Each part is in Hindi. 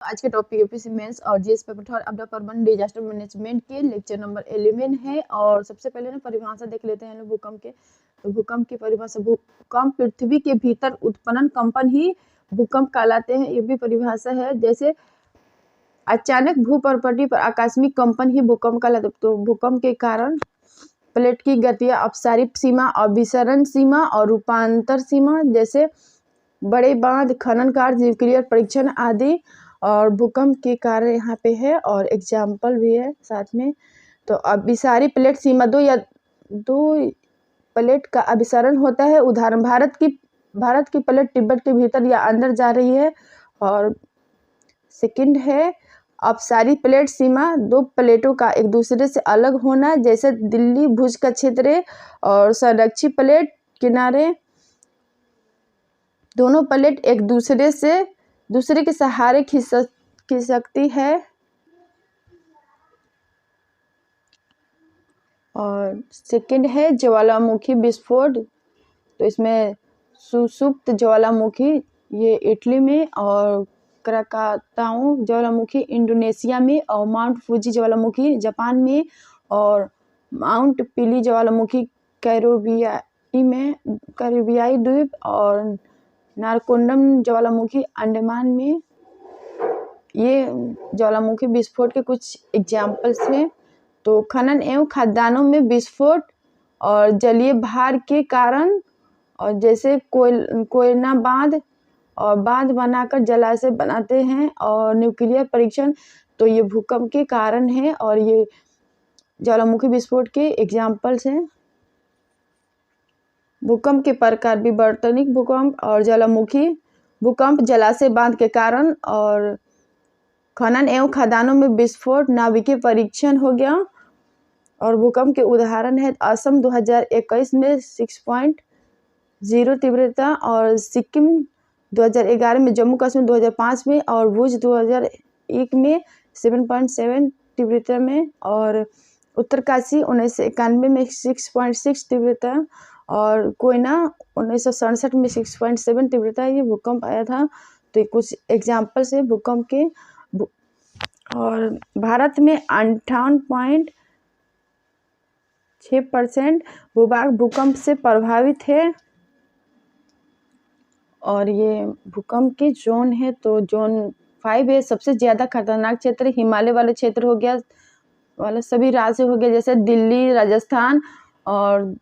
आज के टॉपिक यूपीएससी मेंस और जीएस पेपर थर्ड आपदा प्रबंधन डिजास्टर मैनेजमेंट के लेक्चर नंबर 11 है। और सबसे पहले ना परिभाषा देख लेते हैं लोग भूकंप के। तो भूकंप की परिभाषा, भूकंप पृथ्वी के भीतर उत्पन्न कंपन ही भूकंप कहलाते हैं। ये भी परिभाषा है। जैसे अचानक भूपर्पटी पर आकस्मिक कंपन ही भूकंप कहलाते। तो भूकंप के कारण प्लेट की गतियां अपसारित सीमा, अभिसरण सीमा और रूपांतर सीमा, जैसे बड़े बांध, खनन कार्य, न्यूक्लियर परीक्षण आदि। और भूकंप के कार्य यहाँ पे है और एग्जाम्पल भी है साथ में। तो अभिसारी प्लेट सीमा, दो प्लेट का अभिसरण होता है। उदाहरण भारत की प्लेट तिब्बत के भीतर या अंदर जा रही है। और सेकंड है अपसारी प्लेट सीमा, दो प्लेटों का एक दूसरे से अलग होना, जैसे दिल्ली भुज का क्षेत्र और संरक्षित प्लेट किनारे। दोनों प्लेट एक दूसरे के सहारे खिसक सकती है। और सेकंड है ज्वालामुखी विस्फोट। तो इसमें सुसुप्त ज्वालामुखी ये इटली में, और क्राकाताओ ज्वालामुखी इंडोनेशिया में, और माउंट फूजी ज्वालामुखी जापान में, और माउंट पिली ज्वालामुखी कैरिबियाई द्वीप, और नारकोंडम ज्वालामुखी अंडमान में। ये ज्वालामुखी विस्फोट के कुछ एग्जाम्पल्स हैं। तो खनन एवं खदानों में विस्फोट और जलीय भार के कारण, और जैसे कोयला बांध और बांध बनाकर जलाशय बनाते हैं, और न्यूक्लियर परीक्षण, तो ये भूकंप के कारण है और ये ज्वालामुखी विस्फोट के एग्जाम्पल्स हैं। भूकंप के प्रकार, विवर्तनिक भूकंप और ज्वालामुखी भूकंप जलाशय बांध के कारण, और खनन एवं खदानों में विस्फोट, नाभिकीय परीक्षण हो गया। और भूकंप के उदाहरण है असम 2021 में 6.0 तीव्रता, और सिक्किम 2011 में, जम्मू कश्मीर 2005 में, और भुज 2001 में 7.7 तीव्रता में, और उत्तरकाशी 1991 में 6.6 तीव्रता, और कोयना 1967 में 6.7 तीव्रता ये भूकंप आया था। तो ये कुछ एग्जाम्पल्स है भूकंप के। और भारत में 58.6% भूभाग भूकंप से प्रभावित है। और ये भूकंप के जोन है, तो जोन 5 है। सबसे ज़्यादा खतरनाक क्षेत्र हिमालय वाले क्षेत्र हो गया, वाले सभी राज्य हो गया, जैसे दिल्ली, राजस्थान। और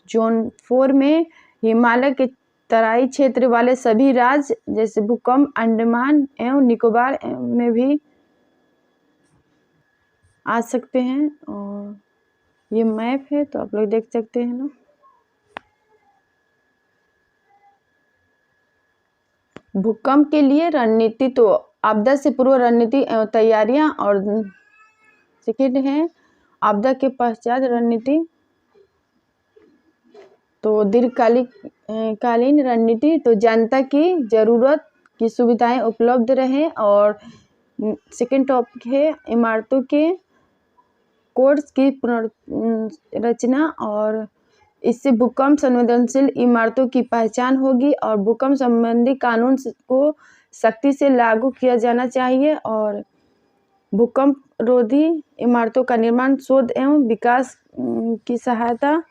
जोन 4 में हिमालय के तराई क्षेत्र वाले सभी राज्य, जैसे भूकंप अंडमान एवं निकोबार में भी आ सकते हैं। और ये मैप है, तो आप लोग देख सकते हैं ना। भूकंप के लिए रणनीति, तो आपदा से पूर्व रणनीति एवं तैयारियां, और सेकेंड है आपदा के पश्चात रणनीति। तो दीर्घकालीन रणनीति, तो जनता की जरूरत की सुविधाएं उपलब्ध रहें। और सेकेंड टॉपिक है इमारतों के कोड्स की पुनर्रचना, और इससे भूकंप संवेदनशील इमारतों की पहचान होगी, और भूकंप संबंधी कानून को सख्ती से लागू किया जाना चाहिए। और भूकंप रोधी इमारतों का निर्माण, शोध एवं विकास की सहायता।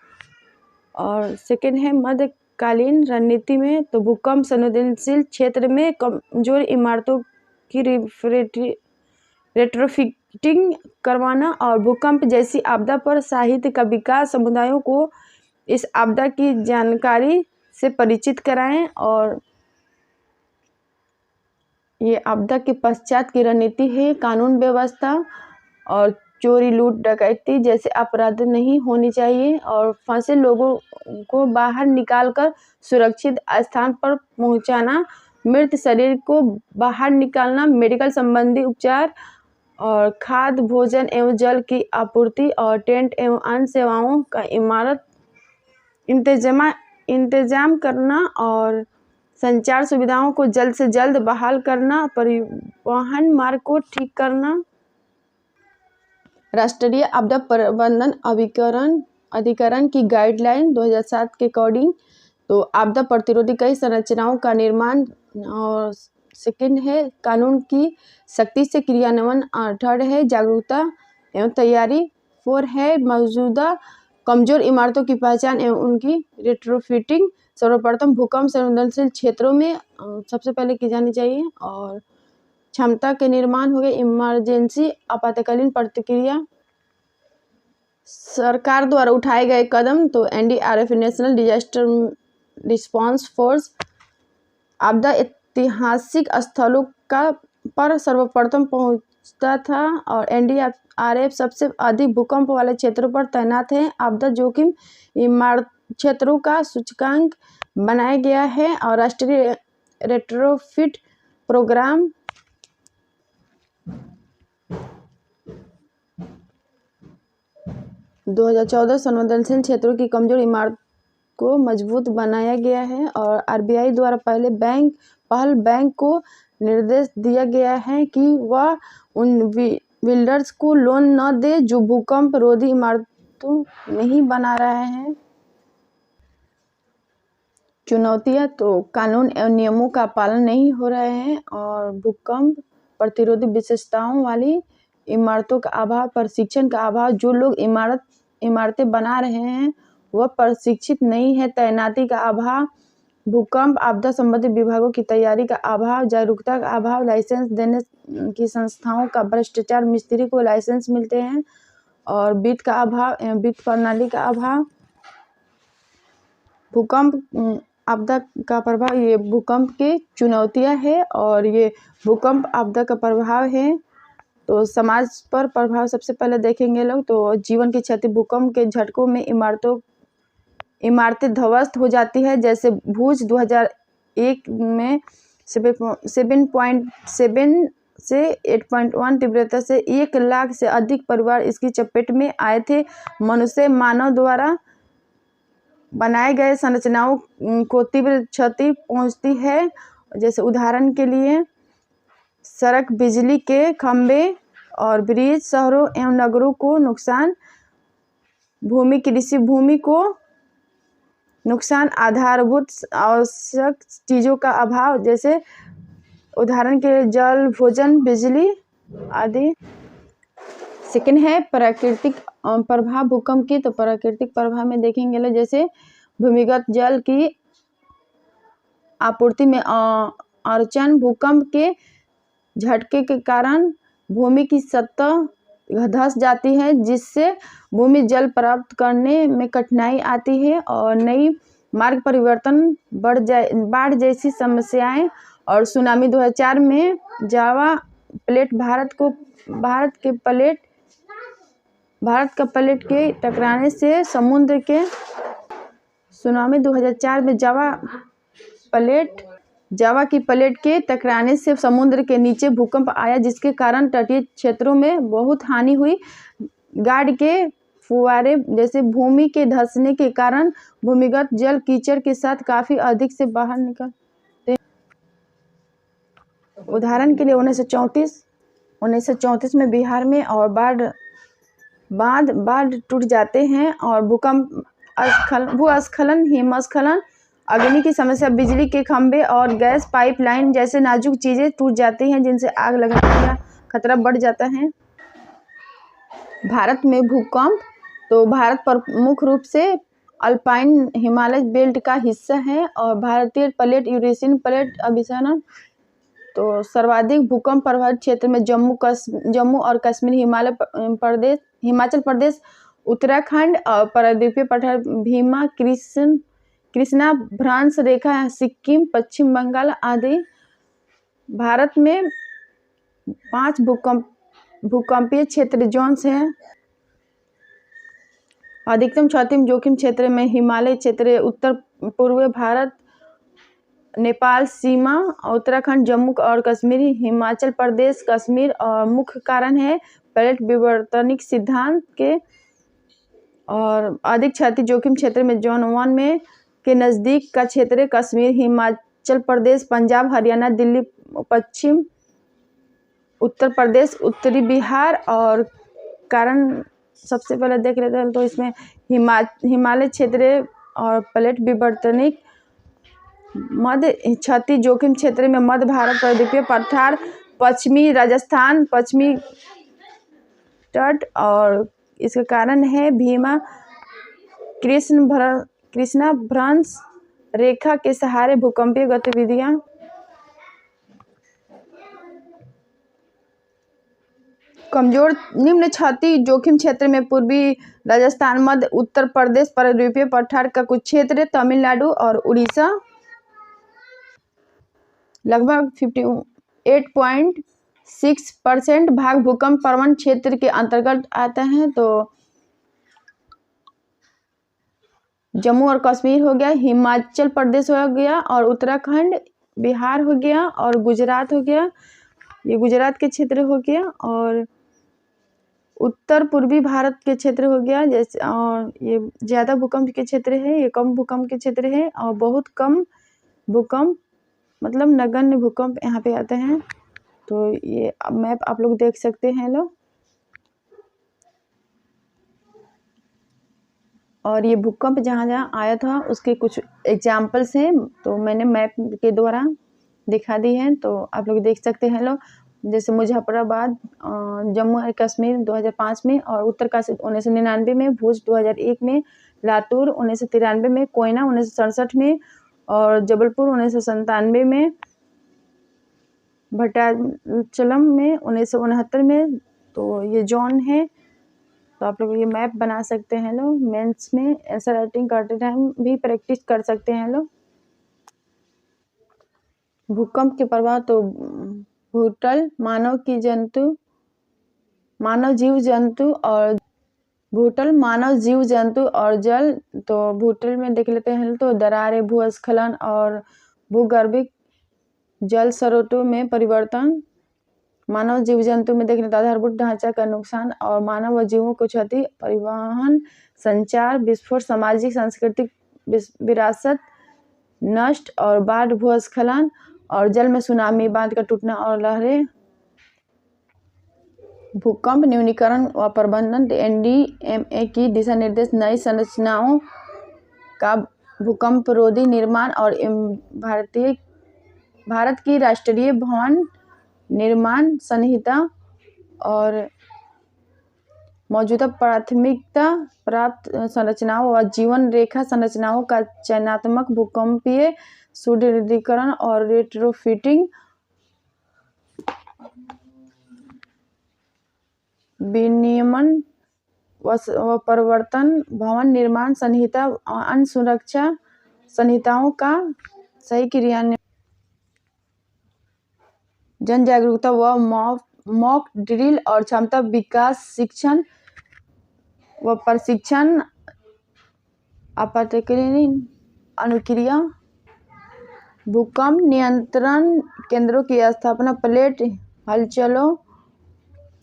और सेकेंड है मध्यकालीन रणनीति में, तो भूकंप संवेदनशील क्षेत्र में कमजोर इमारतों की रेट्रोफिटिंग करवाना, और भूकंप जैसी आपदा पर साहित्य का विकास, समुदायों को इस आपदा की जानकारी से परिचित कराएं। और ये आपदा के पश्चात की रणनीति है कानून व्यवस्था, और चोरी, लूट, डकैती जैसे अपराध नहीं होनी चाहिए, और फंसे लोगों को बाहर निकालकर सुरक्षित स्थान पर पहुंचाना, मृत शरीर को बाहर निकालना, मेडिकल संबंधी उपचार, और खाद्य, भोजन एवं जल की आपूर्ति, और टेंट एवं अन्य सेवाओं का इमारत इंतजाम करना, और संचार सुविधाओं को जल्द से जल्द बहाल करना, परिवहन मार्ग को ठीक करना। राष्ट्रीय आपदा प्रबंधन अधिकरण की गाइडलाइन 2007 के अकॉर्डिंग, तो आपदा प्रतिरोधी कई संरचनाओं का निर्माण और सेकंड है कानून की सख्ती से क्रियान्वयन। थर्ड है जागरूकता एवं तैयारी। फोर है मौजूदा कमजोर इमारतों की पहचान एवं उनकी रेट्रोफिटिंग। सर्वप्रथम भूकंप संवेदनशील क्षेत्रों में सबसे पहले की जानी चाहिए। और क्षमता के निर्माण हो गए, इमरजेंसी आपातकालीन प्रतिक्रिया, सरकार द्वारा उठाए गए कदम तो NDRF national disaster response force. आपदा ऐतिहासिक स्थलों का पर सर्वप्रथम पहुंचता था और एनडीआरएफ सबसे अधिक भूकंप वाले क्षेत्रों पर तैनात है। आपदा जोखिम इमारत क्षेत्रों का सूचकांक बनाया गया है और राष्ट्रीय रेट्रोफिट प्रोग्राम 2014 संवेदनशील क्षेत्रों की कमजोर इमारत को मजबूत बनाया गया है। और आरबीआई द्वारा पहल बैंक को निर्देश दिया गया है कि वह उन बिल्डर्स को लोन न दे जो भूकंप रोधी इमारतों नहीं बना रहे हैं। चुनौतियां तो कानून एवं नियमों का पालन नहीं हो रहे हैं और भूकंप प्रतिरोधी विशेषताओं वाली इमारतों का अभाव, प्रशिक्षण का अभाव। जो लोग इमारतें बना रहे हैं वह प्रशिक्षित नहीं है। तैनाती का अभाव, भूकंप आपदा संबंधित विभागों की तैयारी का अभाव, जागरूकता का अभाव, लाइसेंस देने की संस्थाओं का भ्रष्टाचार, मिस्त्री को लाइसेंस मिलते हैं, और वित्त का अभाव एवं वित्त प्रणाली का अभाव। भूकंप आपदा का प्रभाव, ये भूकंप की चुनौतियां है और ये भूकंप आपदा का प्रभाव है। तो समाज पर प्रभाव सबसे पहले देखेंगे लोग तो जीवन की क्षति। भूकंप के झटकों में इमारतें ध्वस्त हो जाती है। जैसे भुज 2001 में 7.7 से 8.1 तीव्रता से 1 लाख से अधिक परिवार इसकी चपेट में आए थे। मानव द्वारा बनाए गए संरचनाओं को तीव्र क्षति पहुंचती है। जैसे उदाहरण के लिए सड़क, बिजली के खंभे और ब्रिज, शहरों एवं नगरों को नुकसान, भूमि, कृषि भूमि को नुकसान, आधारभूत आवश्यक चीज़ों का अभाव, जैसे उदाहरण के लिए जल, भोजन, बिजली आदि। सेकंड है प्राकृतिक प्रभाव भूकंप की। तो प्राकृतिक प्रभाव में देखेंगे लोग जैसे भूमिगत जल की आपूर्ति में अड़चन। भूकंप के झटके के कारण भूमि की सतह धंस जाती है जिससे भूमि जल प्राप्त करने में कठिनाई आती है और नई मार्ग परिवर्तन, बाढ़ जैसी समस्याएं। और सुनामी 2004 में जावा प्लेट भारत का प्लेट के टकराने से समुद्र के सुनामी 2004 में जावा की प्लेट के टकराने से समुद्र के नीचे भूकंप आया जिसके कारण तटीय क्षेत्रों में बहुत हानि हुई। गाड़ के फुवारे जैसे भूमि के धंसने के कारण भूमिगत जल कीचड़ के साथ काफी अधिक से बाहर निकलते। उदाहरण के लिए 1934 में बिहार में और बाढ़ टूट जाते हैं और भूस्खलन, हिमस्खलन, अग्नि की समस्या, बिजली के खंभे और गैस पाइपलाइन जैसे नाजुक चीजें टूट जाती हैं जिनसे आग लगने का खतरा बढ़ जाता है। भारत में भूकंप तो भारत प्रमुख रूप से अल्पाइन हिमालय बेल्ट का हिस्सा है और भारतीय प्लेट, यूरेशियन प्लेट अभिसरण। तो सर्वाधिक भूकंप प्रभावित क्षेत्र में जम्मू और कश्मीर, हिमाचल प्रदेश, उत्तराखंड और प्रायद्वीपीय पठार, भीमा, कृष्णा भ्रंश रेखा, सिक्किम, पश्चिम बंगाल आदि। भारत में 5 भूकंपीय क्षेत्र जोन्स हैं। अधिकतम क्षति जोखिम क्षेत्र में हिमालय क्षेत्र, उत्तर पूर्व भारत, नेपाल सीमा, उत्तराखंड, जम्मू और कश्मीर, हिमाचल प्रदेश, कश्मीर। और मुख्य कारण है प्लेट विवर्तनिक सिद्धांत के। और अधिक क्षति जोखिम क्षेत्र में जोन 1 में के नज़दीक का क्षेत्र कश्मीर, हिमाचल प्रदेश, पंजाब, हरियाणा, दिल्ली, पश्चिम उत्तर प्रदेश, उत्तरी बिहार। और कारण सबसे पहले देख लेते हैं तो इसमें हिमालय क्षेत्र और प्लेट विवर्तनिक मध्य क्षति जोखिम क्षेत्र में मध्य भारत, प्रायद्वीपीय पठार, पश्चिमी राजस्थान, पश्चिमी तट, और इसका कारण है भीमा कृष्णभ्रंश रेखा के सहारे भूकंपीय गतिविधियां। कमजोर निम्न क्षति जोखिम क्षेत्र में पूर्वी राजस्थान, मध्य उत्तर प्रदेश, प्रायद्वीपीय पठार का कुछ क्षेत्र, तमिलनाडु और उड़ीसा। लगभग 58.6% भाग भूकंप प्रवण क्षेत्र के अंतर्गत आते हैं। तो जम्मू और कश्मीर हो गया, हिमाचल प्रदेश हो गया, और उत्तराखंड, बिहार हो गया, और गुजरात हो गया, ये गुजरात के क्षेत्र हो गया, और उत्तर पूर्वी भारत के क्षेत्र हो गया। जैसे और ये ज़्यादा भूकंप के क्षेत्र है, ये कम भूकंप के क्षेत्र है, और बहुत कम भूकंप मतलब नगण्य भूकंप यहाँ पे आते हैं। तो ये मैप आप लोग देख सकते हैं लोग, और ये भूकंप जहाँ जहाँ आया था उसके कुछ एग्जाम्पल्स हैं, तो मैंने मैप के द्वारा दिखा दी है, तो आप लोग देख सकते हैं लोग। जैसे मुजफ्फराबाद, जम्मू और कश्मीर 2005 में, और उत्तरकाशी 1999 में, भुज 2001 में, लातूर 1993 में, कोयना 1967 में, और जबलपुर 1997 में, भट्टाचलम में 1969 में। तो ये जोन है, तो आप लोग ये मैप बना सकते हैं लोग। मेंस में आंसर राइटिंग करते टाइम भी प्रैक्टिस कर सकते हैं लोग। भूकंप के प्रभाव तो भूतल, मानव जीव जंतु और जल। तो भूतल में देख लेते हैं तो दरारें, भूस्खलन और भूगर्भिक जल स्रोतों में परिवर्तन। मानव जीव जंतु में देख लेते आधारभूत ढांचा का नुकसान और मानव व जीवों को क्षति, परिवहन, संचार, विस्फोट, सामाजिक सांस्कृतिक विरासत नष्ट, और बाढ़, भूस्खलन, और जल में सुनामी, बांध का टूटना और लहरें। भूकंप न्यूनीकरण व प्रबंधन NDMA की दिशा निर्देश नई संरचनाओं का भूकंपरोधी निर्माण और भारत की राष्ट्रीय भवन निर्माण संहिता और मौजूदा प्राथमिकता प्राप्त संरचनाओं व जीवन रेखा संरचनाओं का चयनात्मक भूकंपीय सुदृढ़ीकरण और रेट्रोफिटिंग, विनियमन व प्रवर्तन, भवन निर्माण संहिता, अन्य सुरक्षा संहिताओं का सही क्रियान्वयन, जन जागरूकता व मॉक ड्रिल और क्षमता विकास, शिक्षण व प्रशिक्षण, आपातकालीन अनुक्रिया, भूकंप नियंत्रण केंद्रों की स्थापना, प्लेट हलचलों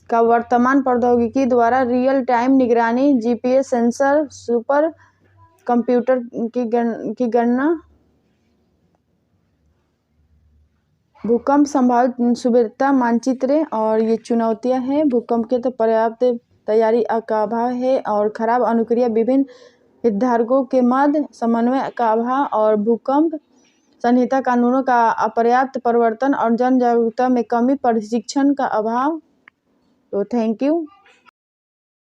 का वर्तमान प्रौद्योगिकी द्वारा रियल टाइम निगरानी, GPS सेंसर, सुपर कंप्यूटर की गणना, भूकंप संभावित सुविधा मानचित्र। और ये चुनौतियां हैं भूकंप के, तो पर्याप्त तैयारी का अभाव है, और खराब अनुक्रिया, विभिन्न हितधारकों के मध्य समन्वय का अभाव, और भूकंप संहिता कानूनों का अपर्याप्त प्रवर्तन, और जन जागरूकता में कमी, प्रशिक्षण का अभाव। तो थैंक यू।